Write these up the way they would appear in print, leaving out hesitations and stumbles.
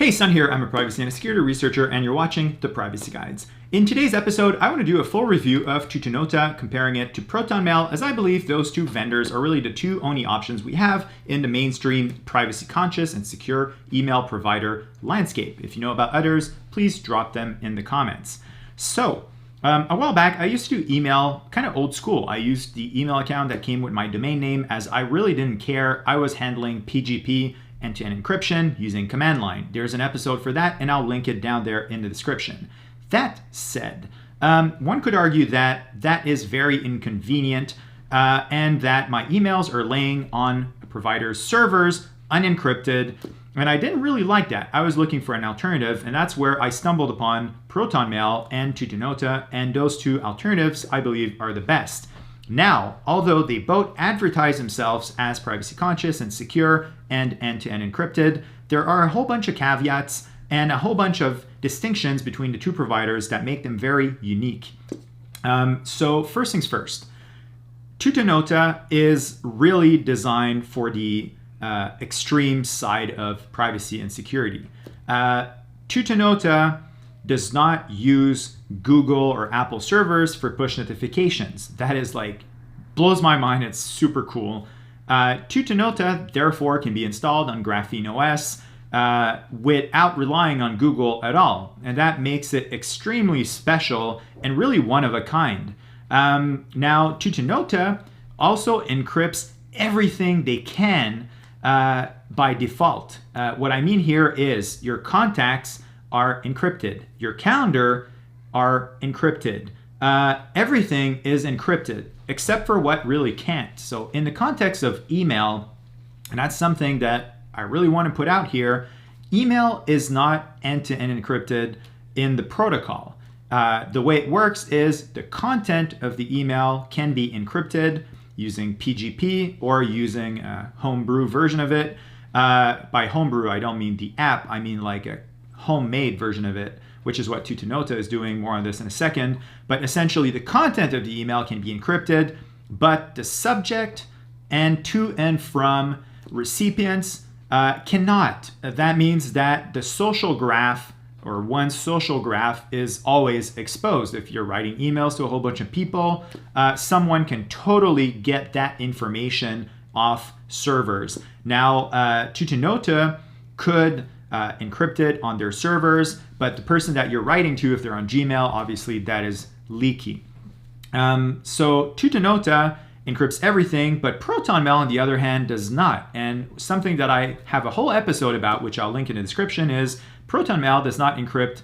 Hey, Sun here. I'm a privacy and security researcher, and you're watching The Privacy Guides. In today's episode, I want to do a full review of Tutanota, comparing it to Proton Mail, as I believe those two vendors are really the two only options we have in the mainstream privacy-conscious and secure email provider landscape. If you know about others, please drop them in the comments. So, a while back, I used to do email kind of old school. I used the email account that came with my domain name, as I really didn't care. I was handling PGP, end-to-end encryption, using command line. There's an episode for that, and I'll link it down there in the description. That said, one could argue that that is very inconvenient and that my emails are laying on a provider's servers unencrypted, and I didn't really like that. I was looking for an alternative, and that's where I stumbled upon Proton Mail and Tutanota, and those two alternatives I believe are the best. Now, although they both advertise themselves as privacy conscious and secure and end-to-end encrypted, there are a whole bunch of caveats and a whole bunch of distinctions between the two providers that make them very unique. So first things first, Tutanota is really designed for the extreme side of privacy and security. Tutanota does not use Google or Apple servers for push notifications. That is blows my mind. It's super cool. Tutanota therefore can be installed on Graphene OS without relying on Google at all. And that makes it extremely special and really one of a kind. Now, Tutanota also encrypts everything they can by default. What I mean here is your contacts are encrypted. Your calendar are encrypted. Everything is encrypted except for what really can't. So in the context of email, and that's something that I really want to put out here, email is not end-to-end encrypted in the protocol. The way it works is the content of the email can be encrypted using PGP or using a homebrew version of it. By homebrew, I don't mean the app, I mean like a homemade version of it, which is what Tutanota is doing. More on this in a second. But essentially, the content of the email can be encrypted, but the subject and to and from recipients cannot. That means that the social graph, or one's social graph, is always exposed. If you're writing emails to a whole bunch of people, someone can totally get that information off servers. Now, Tutanota could encrypt it on their servers, but the person that you're writing to, if they're on Gmail, obviously that is leaky. So Tutanota encrypts everything, but Proton Mail, on the other hand, does not. And something that I have a whole episode about, which I'll link in the description, is Proton Mail does not encrypt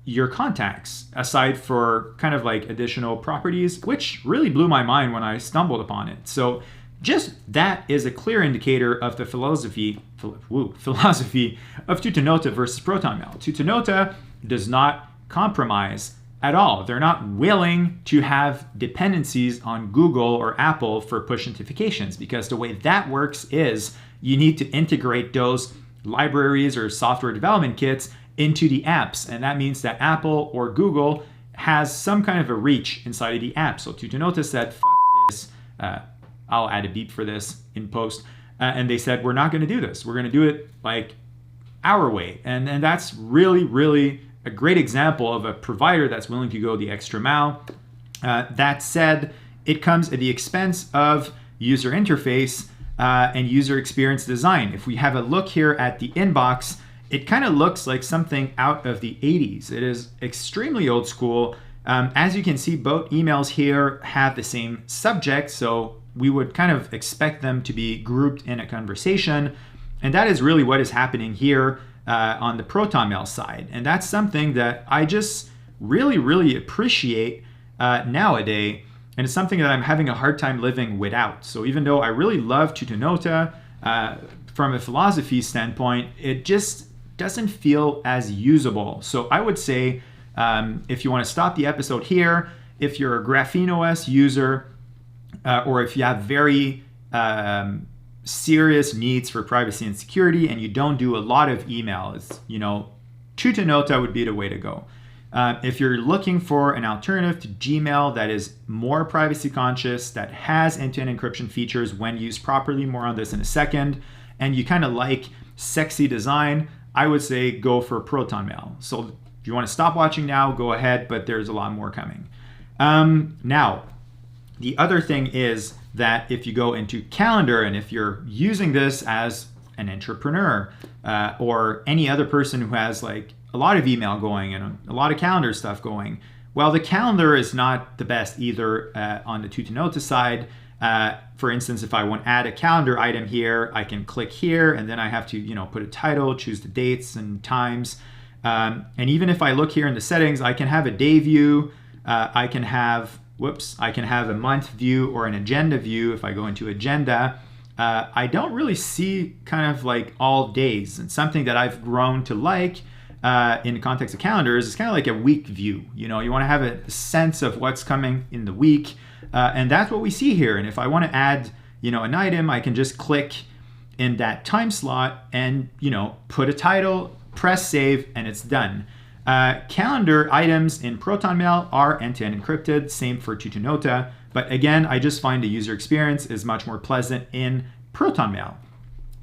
your contacts, aside for kind of like additional properties, which really blew my mind when I stumbled upon it. So just that is a clear indicator of the philosophy of Tutanota versus Proton Mail. Tutanota does not compromise at all. They're not willing to have dependencies on Google or Apple for push notifications, because the way that works is you need to integrate those libraries or software development kits into the apps. And that means that Apple or Google has some kind of a reach inside of the app. So Tutanota said, "F this." I'll add a beep for this in post. And they said, we're not going to do this. We're going to do it like our way. And that's really, really a great example of a provider that's willing to go the extra mile. That said, it comes at the expense of user interface and user experience design. If we have a look here at the inbox, it kind of looks like something out of the 80s. It is extremely old school. As you can see, both emails here have the same subject, so we would kind of expect them to be grouped in a conversation. And that is really what is happening here on the Proton Mail side. And that's something that I just really, really appreciate nowadays. And it's something that I'm having a hard time living without. So even though I really love Tutanota, from a philosophy standpoint, it just doesn't feel as usable. So I would say, if you want to stop the episode here, if you're a Graphene OS user, or if you have very serious needs for privacy and security and you don't do a lot of emails, Tutanota would be the way to go. If you're looking for an alternative to Gmail that is more privacy conscious, that has end-to-end encryption features when used properly, more on this in a second, and you kind of like sexy design, I would say go for Proton Mail. So if you want to stop watching now, go ahead, but there's a lot more coming. Now, the other thing is that if you go into Calendar, and if you're using this as an entrepreneur or any other person who has like a lot of email going and a lot of calendar stuff going, well, the calendar is not the best either on the Tutanota side. For instance, if I want to add a calendar item here, I can click here and then I have to, put a title, choose the dates and times. And even if I look here in the settings, I can have a day view. I can have a month view or an agenda view. If I go into agenda, I don't really see kind of like all days. And something that I've grown to like in the context of calendars is kind of like a week view. You want to have a sense of what's coming in the week. And that's what we see here. And if I want to add, an item, I can just click in that time slot and, put a title, press save, and it's done. Calendar items in Proton Mail are end-to-end encrypted, same for Tutanota. But again, I just find the user experience is much more pleasant in Proton Mail.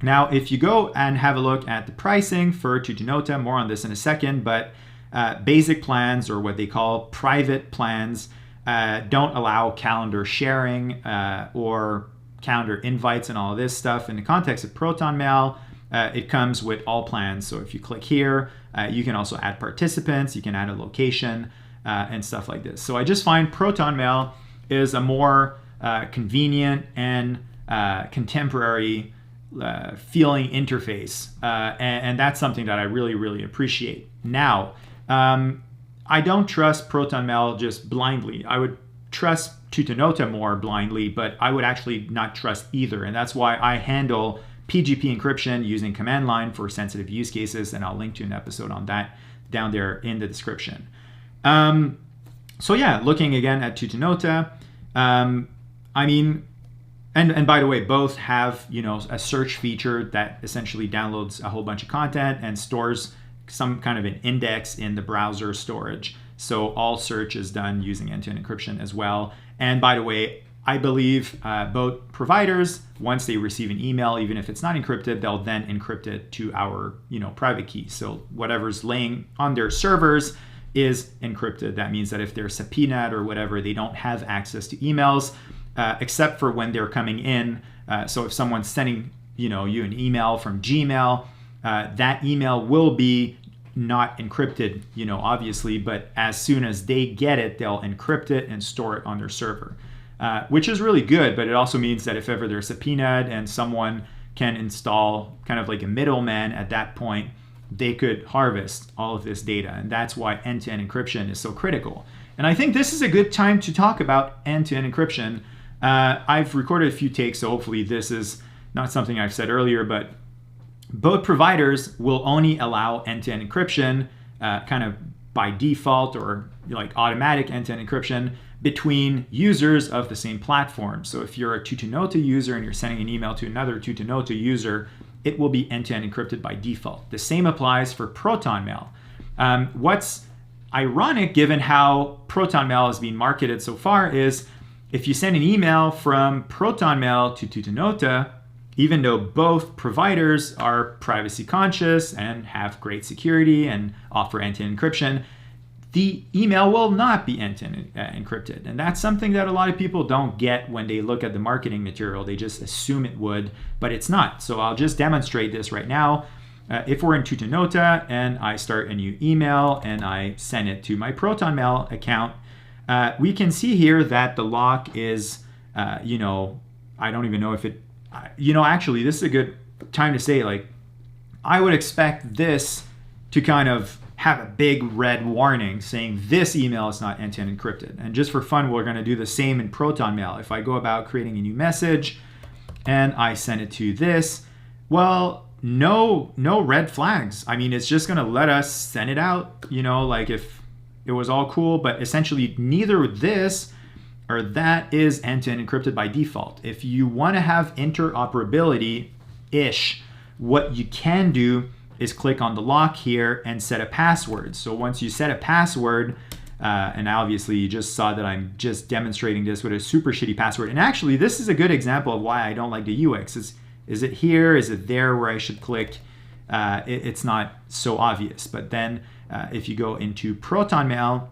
Now, if you go and have a look at the pricing for Tutanota, more on this in a second, but basic plans, or what they call private plans, don't allow calendar sharing or calendar invites and all of this stuff. In the context of Proton Mail, it comes with all plans. So if you click here, you can also add participants, you can add a location and stuff like this. So I just find Proton Mail is a more convenient and contemporary feeling interface. And that's something that I really, really appreciate. Now, I don't trust Proton Mail just blindly. I would trust Tutanota more blindly, but I would actually not trust either. And that's why I handle PGP encryption using command line for sensitive use cases, and I'll link to an episode on that down there in the description. So yeah, looking again at Tutanota, and by the way, both have a search feature that essentially downloads a whole bunch of content and stores some kind of an index in the browser storage. So all search is done using end-to-end encryption as well. And by the way, I believe both providers, once they receive an email, even if it's not encrypted, they'll then encrypt it to our private key. So whatever's laying on their servers is encrypted. That means that if they're subpoenaed or whatever, they don't have access to emails except for when they're coming in. So if someone's sending you an email from Gmail, that email will be not encrypted, obviously, but as soon as they get it, they'll encrypt it and store it on their server. Which is really good, but it also means that if ever they're subpoenaed and someone can install kind of like a middleman at that point, they could harvest all of this data. And that's why end-to-end encryption is so critical. And I think this is a good time to talk about end-to-end encryption. I've recorded a few takes, so hopefully this is not something I've said earlier, but both providers will only allow end-to-end encryption kind of by default or like automatic end-to-end encryption between users of the same platform. So if you're a Tutanota user and you're sending an email to another Tutanota user, it will be end-to-end encrypted by default. The same applies for Proton Mail. What's ironic, given how Proton Mail is being marketed so far, is if you send an email from Proton Mail to Tutanota, even though both providers are privacy conscious and have great security and offer end-to-end encryption, the email will not be end-to-end encrypted. And that's something that a lot of people don't get when they look at the marketing material. They just assume it would, but it's not. So I'll just demonstrate this right now. If we're in Tutanota and I start a new email and I send it to my Proton Mail account, we can see here that the lock is, I don't even know if it, actually this is a good time to say, like, I would expect this to kind of have a big red warning saying this email is not end-to-end encrypted. And just for fun, we're going to do the same in Proton Mail. If I go about creating a new message and I send it to this, well, no red flags. I mean, it's just going to let us send it out, like if it was all cool, but essentially neither this or that is end-to-end encrypted by default. If you want to have interoperability-ish, what you can do is click on the lock here and set a password. So once you set a password, and obviously you just saw that I'm just demonstrating this with a super shitty password. And actually, this is a good example of why I don't like the UX. Is it here? Is it there where I should click it's not so obvious. But then if you go into Proton Mail,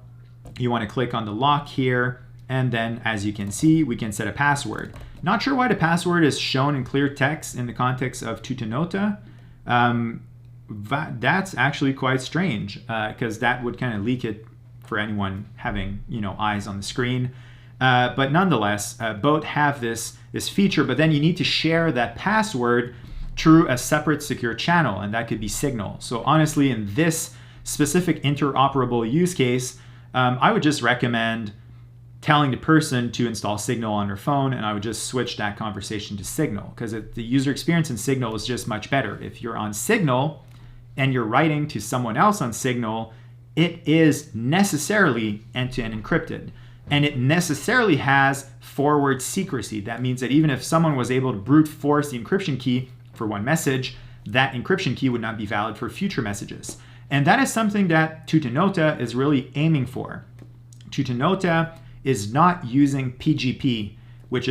you want to click on the lock here, and then as you can see, we can set a password. Not sure why the password is shown in clear text in the context of Tutanota. That's actually quite strange, because that would kind of leak it for anyone having, eyes on the screen. But nonetheless, both have this feature, but then you need to share that password through a separate secure channel, and that could be Signal. So honestly, in this specific interoperable use case, I would just recommend telling the person to install Signal on their phone, and I would just switch that conversation to Signal, because the user experience in Signal is just much better. If you're on Signal and you're writing to someone else on Signal, it is necessarily end-to-end encrypted. And it necessarily has forward secrecy. That means that even if someone was able to brute force the encryption key for one message, that encryption key would not be valid for future messages. And that is something that Tutanota is really aiming for. Tutanota is not using PGP, which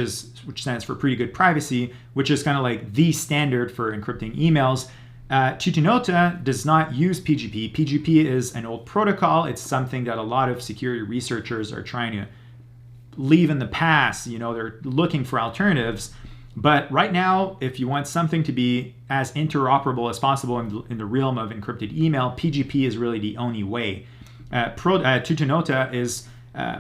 stands for pretty good privacy, which is kind of like the standard for encrypting emails. Tutanota does not use PGP. PGP is an old protocol. It's something that a lot of security researchers are trying to leave in the past. They're looking for alternatives. But right now, if you want something to be as interoperable as possible in the realm of encrypted email, PGP is really the only way. Tutanota is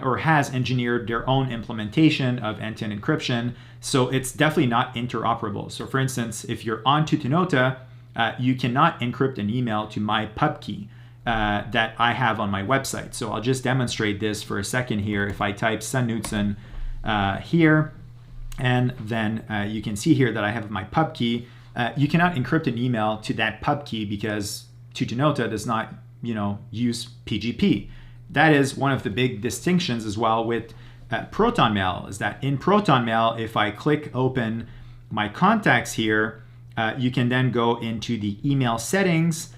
or has engineered their own implementation of end-to-end encryption, so it's definitely not interoperable. So for instance, if you're on Tutanota, you cannot encrypt an email to my pub key that I have on my website. So I'll just demonstrate this for a second here. If I type Sun Knutson here, and then you can see here that I have my pub key. You cannot encrypt an email to that pub key because Tutanota does not, use PGP. That is one of the big distinctions as well with Proton Mail, is that in Proton Mail, if I click open my contacts here, you can then go into the email settings.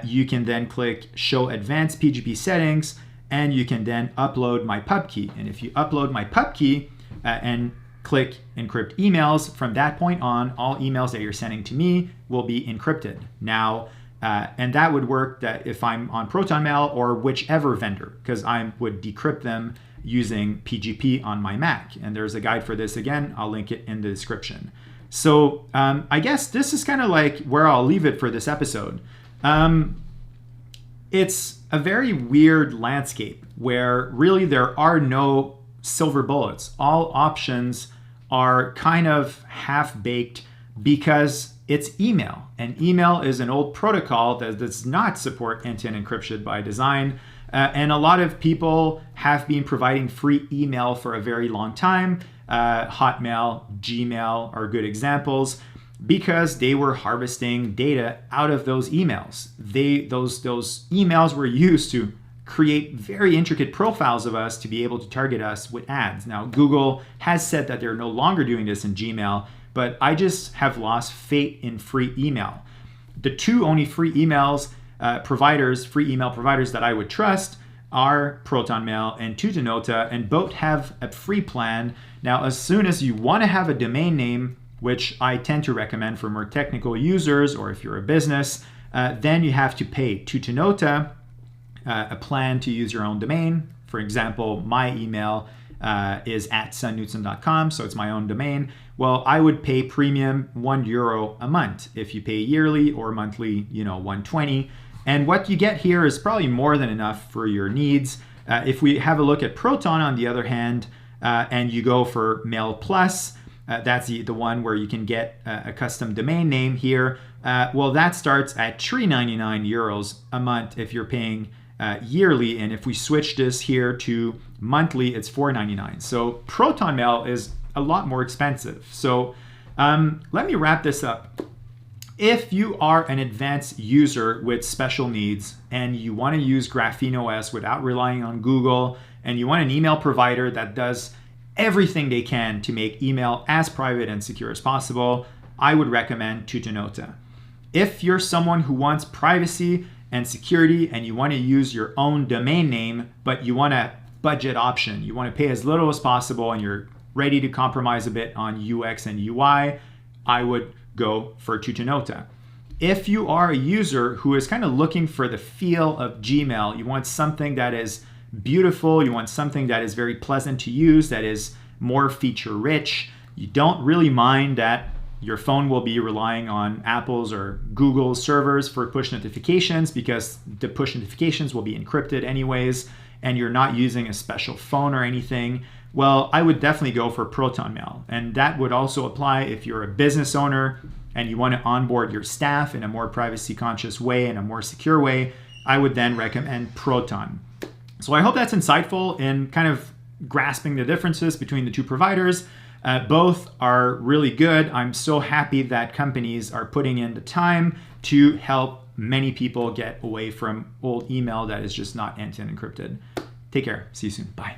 You can then click show advanced PGP settings, and you can then upload my pub key. And if you upload my pub key and click encrypt emails, from that point on, all emails that you're sending to me will be encrypted. Now, and that would work that if I'm on Proton Mail or whichever vendor, because I would decrypt them using PGP on my Mac. And there's a guide for this again. I'll link it in the description. So I guess this is kind of like where I'll leave it for this episode. It's a very weird landscape where really there are no silver bullets. All options are kind of half-baked because it's email. And email is an old protocol that does not support end-to-end encryption by design. And a lot of people have been providing free email for a very long time. Hotmail, Gmail are good examples because they were harvesting data out of those emails. Those emails were used to create very intricate profiles of us to be able to target us with ads. Now, Google has said that they're no longer doing this in Gmail, but I just have lost faith in free email. The two only free email providers that I would trust are Proton Mail and Tutanota, and both have a free plan. Now, as soon as you want to have a domain name, which I tend to recommend for more technical users, or if you're a business, then you have to pay. Tutanota, a plan to use your own domain. For example, my email is at sunknutson.com, so it's my own domain. Well, I would pay premium €1 a month. If you pay yearly or monthly, $120. And what you get here is probably more than enough for your needs. If we have a look at Proton, on the other hand, and you go for Mail Plus, that's the one where you can get a custom domain name here. Well, that starts at €399 a month if you're paying yearly, and if we switch this here to monthly, it's $499. So Proton Mail is a lot more expensive. So let me wrap this up. If you are an advanced user with special needs and you want to use Graphene OS without relying on Google, and you want an email provider that does everything they can to make email as private and secure as possible, I would recommend Tutanota. If you're someone who wants privacy and security and you want to use your own domain name, but you want a budget option, you want to pay as little as possible and you're ready to compromise a bit on UX and UI, I would go for Tutanota. If you are a user who is kind of looking for the feel of Gmail, you want something that is beautiful, you want something that is very pleasant to use, that is more feature rich, you don't really mind that your phone will be relying on Apple's or Google's servers for push notifications because the push notifications will be encrypted anyways, and you're not using a special phone or anything, well, I would definitely go for Proton Mail. And that would also apply if you're a business owner and you want to onboard your staff in a more privacy conscious way, in a more secure way. I would then recommend Proton. So I hope that's insightful in kind of grasping the differences between the two providers. Both are really good. I'm so happy that companies are putting in the time to help many people get away from old email that is just not end-to-end encrypted. Take care. See you soon. Bye.